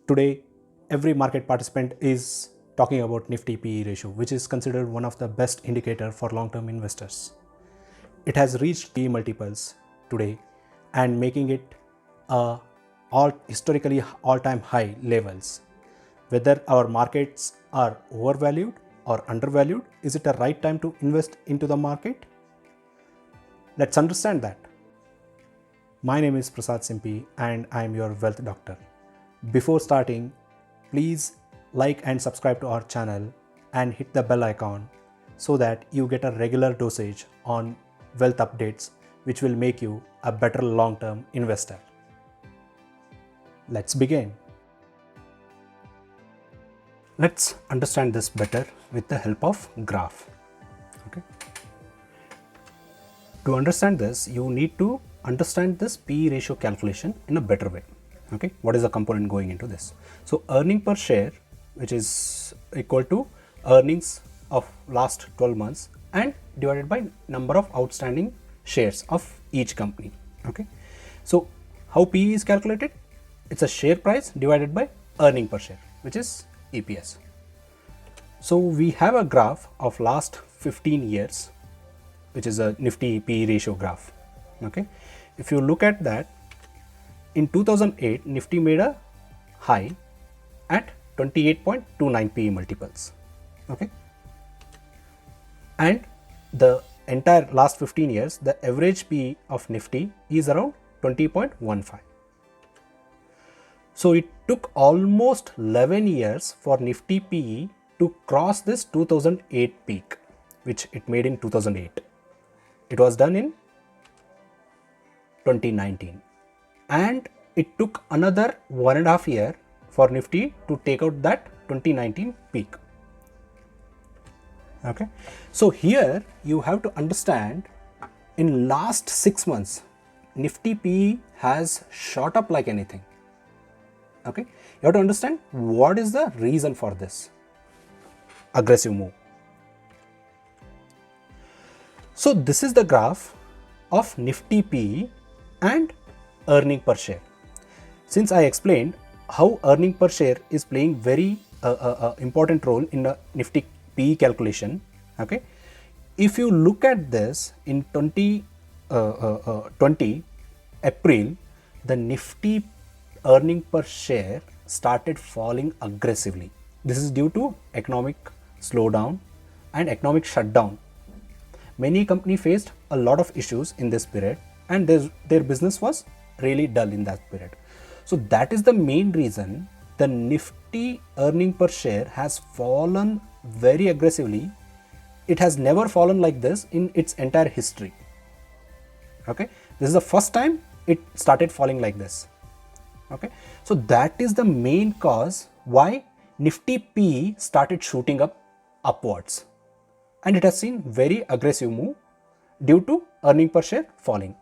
Today, every market participant is talking about Nifty PE ratio, which is considered one of the best indicator for long-term investors. It has reached PE multiples today and making it historically all-time high levels. Whether our markets are overvalued or undervalued, is it a right time to invest into the market? Let's understand that. My name is Prasad Simpi and I am your wealth doctor. Before starting, please like and subscribe to our channel and hit the bell icon so that you get a regular dosage on wealth updates which will make you a better long-term investor. Let's begin. Let's understand this better with the help of graph. Okay. To understand this, you need to understand this PE ratio calculation in a better way. Okay, what is the component going into this? So earning per share, which is equal to earnings of last 12 months and divided by number of outstanding shares of each company. Okay, so how PE is calculated? It's a share price divided by earning per share, which is EPS. So we have a graph of last 15 years, which is a Nifty PE ratio graph. Okay, if you look at that, in 2008, Nifty made a high at 28.29 PE multiples. Okay, and the entire last 15 years, the average PE of Nifty is around 20.15. So it took almost 11 years for Nifty PE to cross this 2008 peak, which it made in 2008. It was done in 2019. And it took another 1.5 years for Nifty to take out that 2019 peak. Okay, so here you have to understand, in last 6 months, Nifty PE has shot up like anything. Okay, you have to understand what is the reason for this aggressive move. So this is the graph of Nifty PE and earning per share. Since I explained how earning per share is playing very important role in the Nifty PE calculation, okay, if you look at this in 2020 April, the Nifty earning per share started falling aggressively. This is due to economic slowdown and economic shutdown. Many companies faced a lot of issues in this period and their business was really dull in that period. So that is the main reason the Nifty earning per share has fallen very aggressively. It has never fallen like this in its entire history. Okay, this is the first time it started falling like this. Okay, so that is the main cause why Nifty PE started shooting up upwards, and it has seen very aggressive move due to earning per share falling.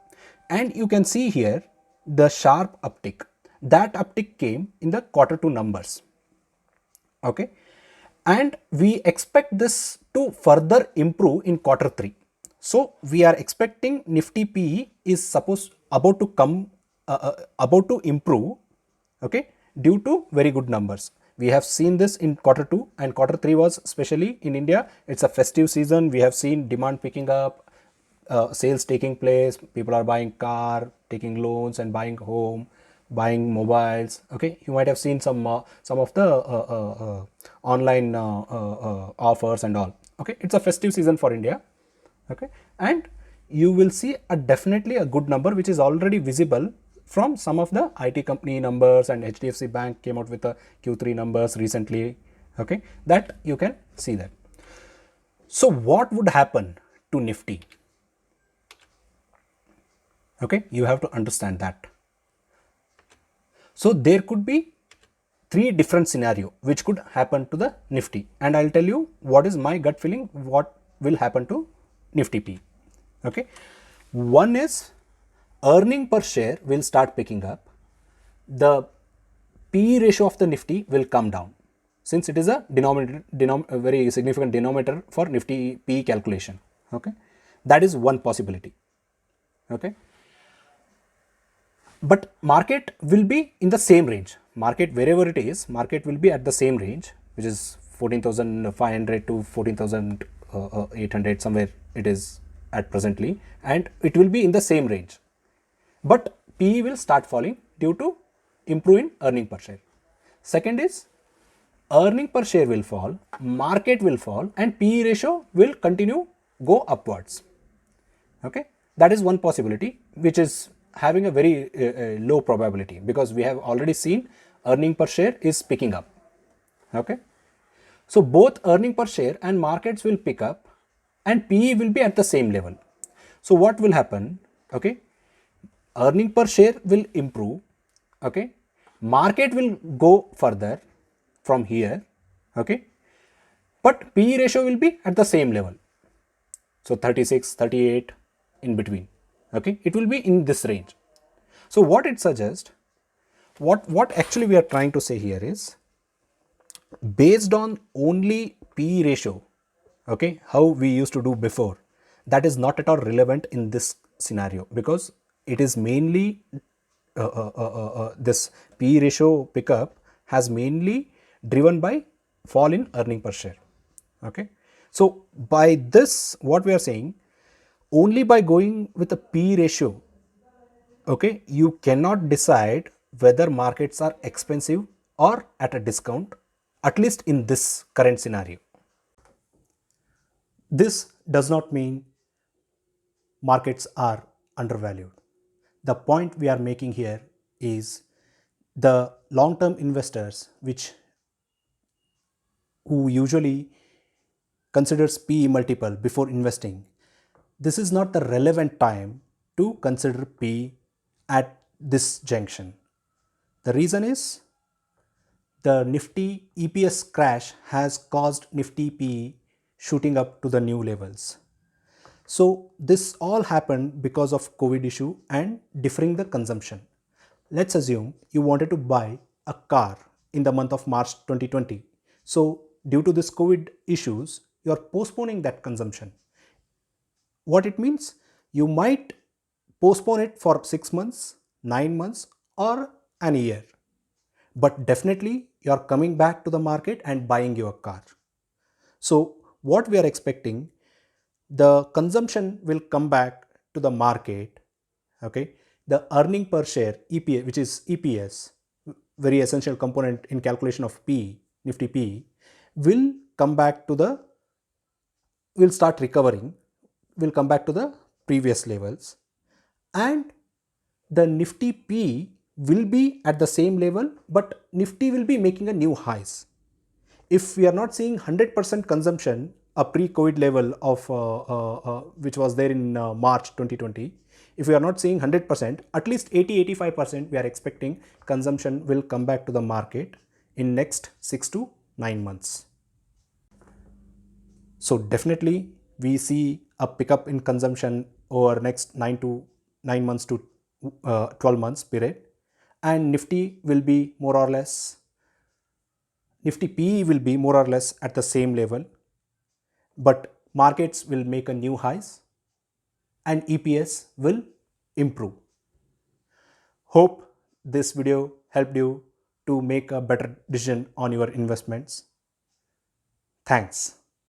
And you can see here the sharp uptick. That uptick came in the Q2 numbers. Okay, and we expect this to further improve in Q3. So we are expecting Nifty PE is about to improve. Okay, due to very good numbers. We have seen this in Q2 and Q3 was, especially in India, it's a festive season. We have seen demand picking up, sales taking place, people are buying car, taking loans and buying home, buying mobiles. Okay, you might have seen some of the online offers and all. Okay, it's a festive season for India. Okay, and you will see definitely a good number which is already visible from some of the IT company numbers, and HDFC Bank came out with a Q3 numbers recently. Okay, that you can see that. So what would happen to Nifty? Okay, you have to understand that. So there could be 3 different scenarios which could happen to the Nifty, and I'll tell you what is my gut feeling what will happen to Nifty P. Okay, one is earning per share will start picking up. The PE ratio of the Nifty will come down, since it is a very significant denominator for Nifty PE calculation. Okay, that is one possibility. Okay, but market will be in the same range. market, wherever it is, market will be at the same range, which is 14,500 to 14,800, somewhere it is at presently, and it will be in the same range. But PE will start falling due to improving earning per share. Second is earning per share will fall, market will fall, and PE ratio will continue go upwards. Okay, that is one possibility, which is having a very low probability, because we have already seen earning per share is picking up. Okay, so both earning per share and markets will pick up, and PE will be at the same level. So what will happen? Okay, earning per share will improve. Okay, market will go further from here. Okay, but PE ratio will be at the same level. So 36, 38 in between. Okay, it will be in this range. So what it suggests, what actually we are trying to say here is, based on only PE ratio, okay, how we used to do before, that is not at all relevant in this scenario, because it is mainly this PE ratio pickup has mainly driven by fall in earning per share. Okay, so by this, what we are saying, only by going with a P ratio, okay, you cannot decide whether markets are expensive or at a discount, at least in this current scenario. This does not mean markets are undervalued. The point we are making here is the long-term investors, who usually considers PE multiple before investing, this is not the relevant time to consider PE at this junction. The reason is the Nifty EPS crash has caused Nifty PE shooting up to the new levels. So this all happened because of COVID issue and deferring the consumption. Let's assume you wanted to buy a car in the month of March 2020. So due to this COVID issues, you are postponing that consumption. What it means? You might postpone it for 6 months, 9 months, or an year. But definitely you are coming back to the market and buying your car. So what we are expecting, the consumption will come back to the market. Okay, the earning per share EPS, which is EPS, very essential component in calculation of P, Nifty P, will come back to the, will start recovering, will come back to the previous levels, and the Nifty P will be at the same level, but Nifty will be making a new highs. If we are not seeing 100% consumption, a pre-COVID level of which was there in March 2020, if we are not seeing 100%, at least 80-85% we are expecting consumption will come back to the market in next 6 to 9 months. So definitely we see a pickup in consumption over next 9 months to 12 months period, and Nifty will be more or less, Nifty PE will be more or less at the same level, but markets will make a new highs and EPS will improve. Hope this video helped you to make a better decision on your investments. Thanks.